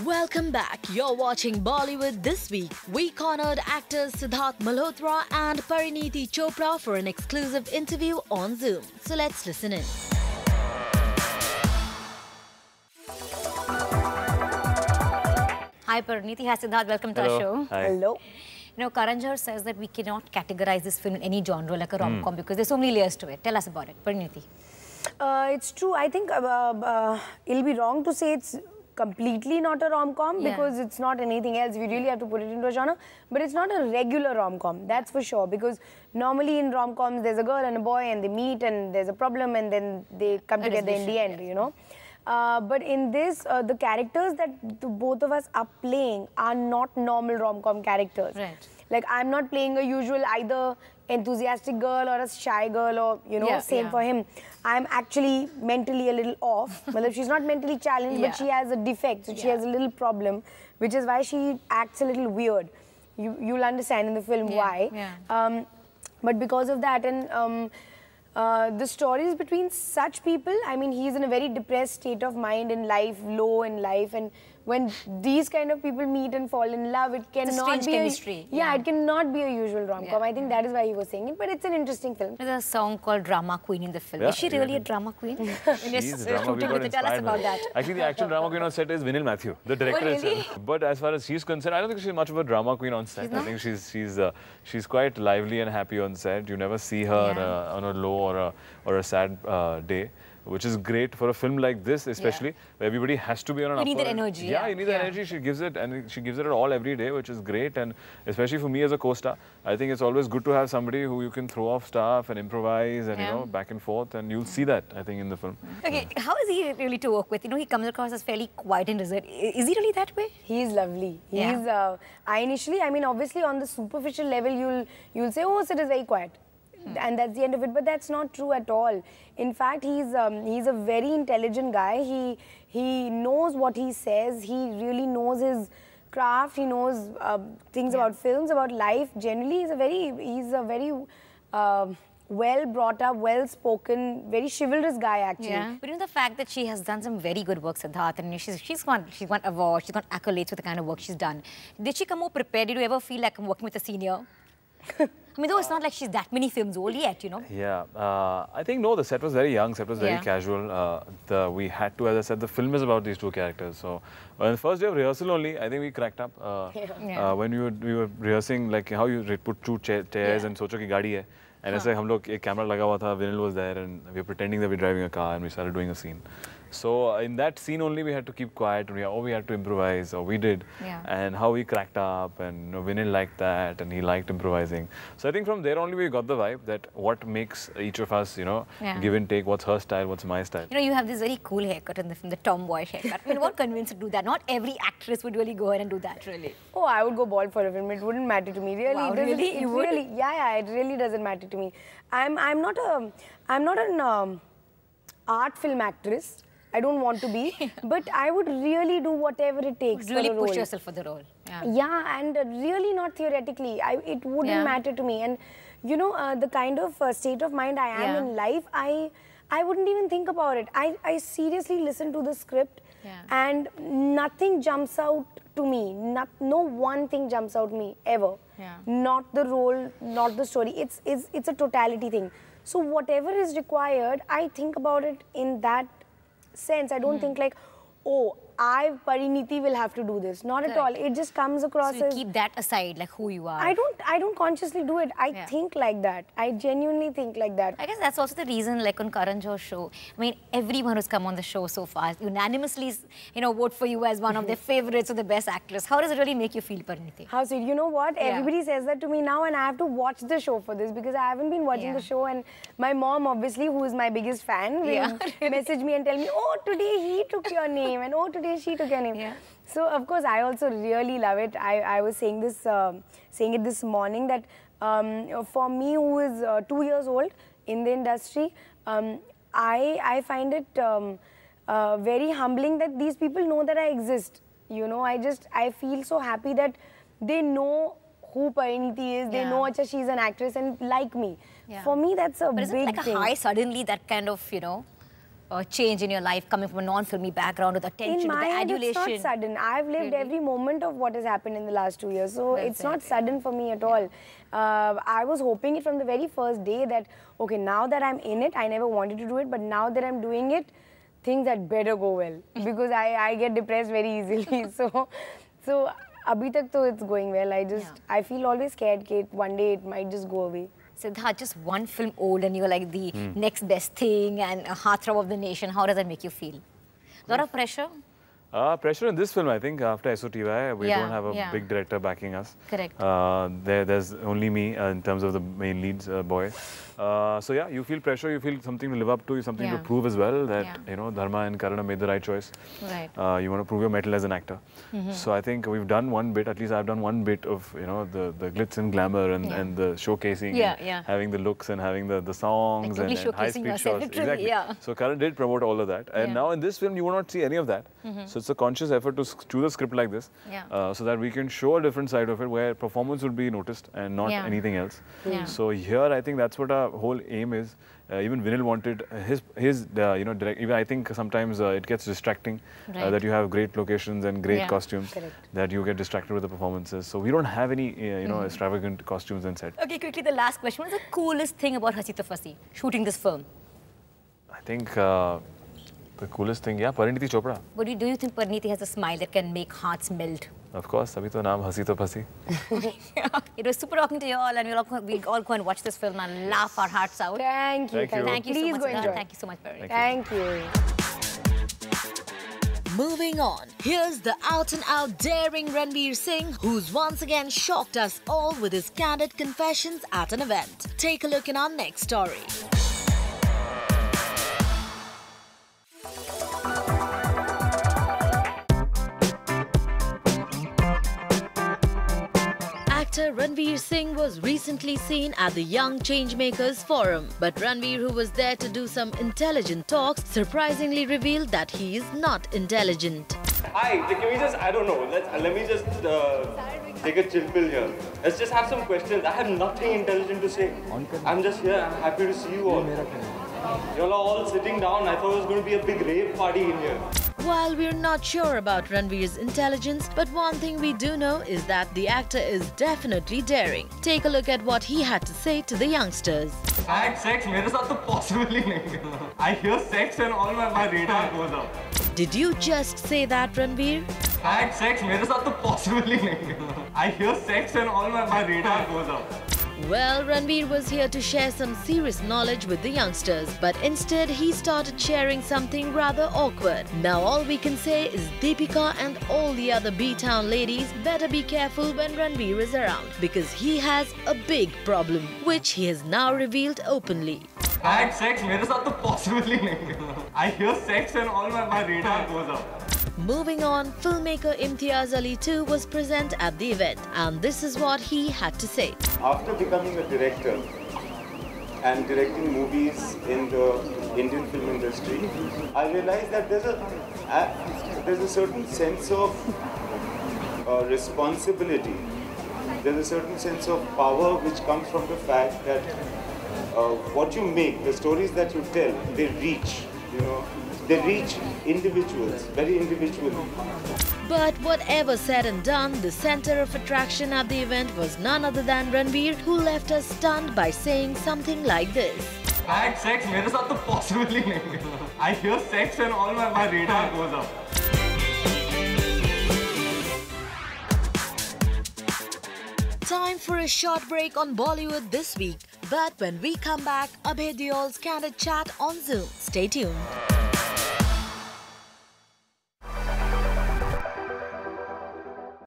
Welcome back. You're watching Bollywood This Week. We cornered actors Sidharth Malhotra and Parineeti Chopra for an exclusive interview on Zoom. So let's listen in. Hi Parineeti, hi Sidharth, welcome to our show. Hi. Hello. You know, Karan Johar says that we cannot categorize this film in any genre like a rom-com because there's so many layers to it. Tell us about it, Parineeti. It's true. I think it'll be wrong to say it's completely not a rom-com because it's not anything else. We really have to put it into a genre. But it's not a regular rom-com, that's for sure. Because normally in rom-coms, there's a girl and a boy and they meet and there's a problem and then they come together in the end, you know. But in this, the characters that the both of us are playing are not normal rom-com characters. Right. Like, I'm not playing a usual either enthusiastic girl or a shy girl or, you know, same for him. I'm actually mentally a little off. Well, she's not mentally challenged, but she has a defect, so she has a little problem, which is why she acts a little weird. You'll understand in the film why. But because of that, and the stories between such people, I mean, he's in a very depressed state of mind in life, low in life, and when these kind of people meet and fall in love, it cannot be chemistry. It cannot be a usual rom-com. I think that is why he was saying it, but it's an interesting film. There's a song called Drama Queen in the film. Is she really a drama queen? She's a drama queen. Tell us about that. Actually, the actual drama queen on set is Vinil Matthew, the director itself. But as far as she's concerned, I don't think she's much of a drama queen on set. I think she's quite lively and happy on set. You never see her on a low or a sad day, which is great for a film like this, especially where everybody has to be on an upper. You need that energy. Yeah, you need that energy. She gives it, and she gives it all every day, which is great. And especially for me as a co-star, I think it's always good to have somebody who you can throw off stuff and improvise and you know, back and forth, and you'll see that, I think, in the film. Okay, how is he really to work with? You know, he comes across as fairly quiet and reserved. Is he really that way? He's lovely. He's I mean, obviously on the superficial level, you'll say, oh, Sid is very quiet. And that's the end of it, but that's not true at all. In fact, he's a very intelligent guy. He knows what he says. He really knows his craft. He knows things about films, about life. Generally, he's a very well brought up, well spoken, very chivalrous guy actually. Yeah. But you know the fact that she has done some very good work, Sidharth, and she's won awards, she's got accolades for the kind of work she's done. Did she come more prepared? Did you ever feel like I'm working with a senior? I mean, though it's not like she's that many films old yet, you know. Yeah, I think no, the set was very young, set was very casual. We had to, as I said, the film is about these two characters. So, on the first day of rehearsal only, I think we cracked up. When we were rehearsing, like how you put two chairs and socho ki gaadi hai. And it's like hum log ek camera laga hua tha, Vinil was there, and we were pretending that we're driving a car, and we started doing a scene. So in that scene only we had to keep quiet, we had to improvise, or we did, and how we cracked up, and you know, Vinil liked that, and he liked improvising. So I think from there only we got the vibe that what makes each of us, you know, give and take, what's her style, what's my style. You know, you have this very cool haircut in the film, the tomboyish haircut. I mean, what convinced you to do that? Not every actress would really go ahead and do that, really. Oh, I would go bald for a film. It wouldn't matter to me, really. Wow, really? It really, it really doesn't matter to me. I'm not an art film actress. I don't want to be, but I would really do whatever it takes for a role. Really push yourself for the role. Yeah, and really not theoretically. It wouldn't matter to me. And you know, the kind of state of mind I am in life, I wouldn't even think about it. I seriously listen to the script, and nothing jumps out to me. No one thing jumps out to me ever. Not the role, not the story. It's a totality thing. So whatever is required, I think about it in that sense. I don't think like, oh, Parineeti will have to do this. Not at all. It just comes across so you as... keep that aside, like who you are. I don't consciously do it. I think like that. I genuinely think like that. I guess that's also the reason, like on Karan Johar's show, I mean, everyone who's come on the show so far unanimously, you know, vote for you as one of their favorites or the best actress. How does it really make you feel, Parineeti? How sweet. You know what? Everybody says that to me now, and I have to watch the show for this because I haven't been watching the show. And my mom, obviously, who is my biggest fan, will message me and tell me, oh, today he took your name, and oh, today she took your name. So, of course, I also really love it. I was saying it this morning that for me, who is 2 years old in the industry, I find it very humbling that these people know that I exist. You know, I feel so happy that they know who Parineeti is. They know Acha, she's an actress and like me. For me, that's a big thing. But isn't it like a high suddenly, that kind of, you know, change in your life, coming from a non-filmy background with attention, in my with the head, adulation? it's not sudden. I've lived every moment of what has happened in the last 2 years, so it's not sudden for me at all. I was hoping it from the very first day that, okay, now that I'm in it, I never wanted to do it, but now that I'm doing it, things had better go well, because I get depressed very easily. So abhi tak to it's going well. I feel always scared that one day it might just go away. Sidharth, just one film old and you're like the next best thing and a heartthrob of the nation. How does that make you feel? A lot of pressure? Pressure in this film, I think, after SOTY, we don't have a big director backing us. Correct. There's only me in terms of the main leads boy. So yeah, you feel pressure, you feel something to live up to, something to prove as well, that, you know, Dharma and Karan made the right choice. Right. You want to prove your mettle as an actor. So I think we've done one bit, at least I've done one bit of, you know, the glitz and glamour and the showcasing, and having the looks and having the songs like and high-speed shots. Exactly. So Karan did promote all of that. And now in this film, you will not see any of that. So it's a conscious effort to choose a script like this, so that we can show a different side of it where performance will be noticed and not anything else. So here, I think that's what our whole aim is. Even Vinil wanted his you know, direct. Even I think sometimes it gets distracting that you have great locations and great costumes, that you get distracted with the performances. So we don't have any you know, extravagant costumes and set. Okay, quickly the last question. What is the coolest thing about Hasee Toh Phasee, shooting this film? I think the coolest thing, Parineeti Chopra. But do you think Parineeti has a smile that can make hearts melt? Of course, abhi to naam Hasee Toh Phasee. It was super talking to you all, and we'll all go and watch this film and laugh our hearts out. Thank you. Thank you Please so much. go enjoy. Thank you so much, Parineeti. Thank you. Moving on, here's the out-and-out daring Ranveer Singh, who's once again shocked us all with his candid confessions at an event. Take a look in our next story. Actor Ranveer Singh was recently seen at the Young Changemakers Forum, but Ranveer, who was there to do some intelligent talks, surprisingly revealed that he is not intelligent. Hi, can we just, I don't know, let me just take a chill pill here. Let's just have some questions. I have nothing intelligent to say. I'm just here, I'm happy to see you all. You're all sitting down. I thought it was going to be a big rave party in here. While we're not sure about Ranveer's intelligence, but one thing we do know is that the actor is definitely daring. Take a look at what he had to say to the youngsters. Bad sex, मेरे साथ तो possible ही नहीं. I hear sex and all my radar goes up. Did you just say that, Ranveer? Bad sex, मेरे साथ तो possible ही नहीं. I hear sex and all my radar goes up. Well, Ranveer was here to share some serious knowledge with the youngsters, but instead he started sharing something rather awkward. Now all we can say is Deepika and all the other B-Town ladies better be careful when Ranveer is around, because he has a big problem, which he has now revealed openly. Bad sex, मेरे साथ तो possible ही नहीं. I hear sex and all my radar goes up. Moving on, filmmaker Imtiaz Ali too was present at the event, and this is what he had to say. After becoming a director and directing movies in the Indian film industry, I realized that there's a certain sense of responsibility. There's a certain sense of power which comes from the fact that what you make, the stories that you tell, they reach, you know. They reach individuals, very individually. But whatever said and done, the center of attraction at the event was none other than Ranveer, who left us stunned by saying something like this. Bad sex, मेरे साथ तो possible ही नहीं. I hear sex and all my radar goes up. Time for a short break on Bollywood this week. But when we come back, Abhay Deol's candid chat on Zoom. Stay tuned.